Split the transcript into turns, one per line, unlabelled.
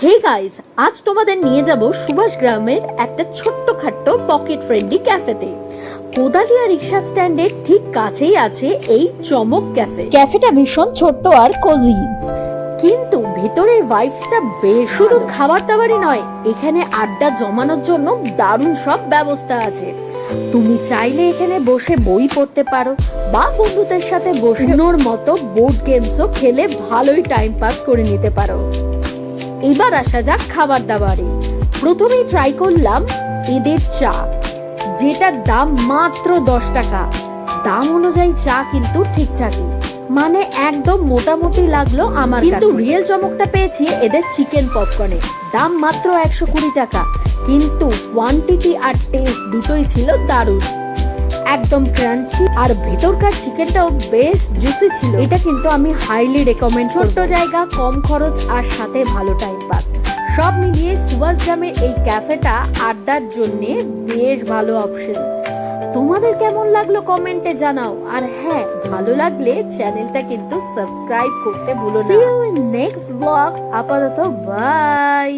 Hey guys, আজ তোমাদের নিয়ে যাব সুভাষ গ্রামের একটা ছোট্টখাট্ট পকেট ফ্রেন্ডলি ক্যাফেতে। কোদালিয়া রিক্সা স্ট্যান্ডের ঠিক কাছেই আছে এই চমক ক্যাফে।
ক্যাফেটা ভীষণ ছোট্ট আর কোজি,
কিন্তু ভেতরের ভাইবসটা বেশ। শুধু খাবার দাবারই নয়, এখানে আড্ডা জমানোর জন্য দারুণ সব ব্যবস্থা আছে। তুমি চাইলে এখানে বসে বই পড়তে পারো বা বন্ধুদের সাথে বসে ওর মতো বোর্ড গেমসও খেলে ভালোই টাইম পাস করে নিতে পারো। এবার আসা যাক খাবার দাবারে। প্রথমেই ট্রাই করলাম এদের চা, যেটার দাম মাত্র 10 টাকা। দাম অনুযায়ী চা কিন্তু ঠিকঠাকই, মানে একদম মোটামুটি লাগলো আমার কাছে। কিন্তু রিয়েল চমকটা পেয়েছি এদের চিকেন পপকর্নে। দাম মাত্র 120 টাকা, কিন্তু কোয়ান্টিটি আর টেস্ট দুটোই ছিল দারুণ। একদম ক্রাঞ্চি আর ভেতরকার চিকেনটাও বেশ জুসি ছিল। এটা কিন্তু আমি হাইলি রেকমেন্ড। ছোট্ট জায়গা, কম খরচ আর সাথে ভালো টাইম পাস, সব মিলিয়ে সুভাষ গ্রামের এই ক্যাফেটা আড্ডার জন্য বেশ ভালো অপশন। তোমাদের কেমন লাগলো কমেন্টে জানাও, আর হ্যাঁ, ভালো লাগলে চ্যানেলটা কিন্তু সাবস্ক্রাইব করতে ভুলো না। See you in next vlog. আপাতত বাই।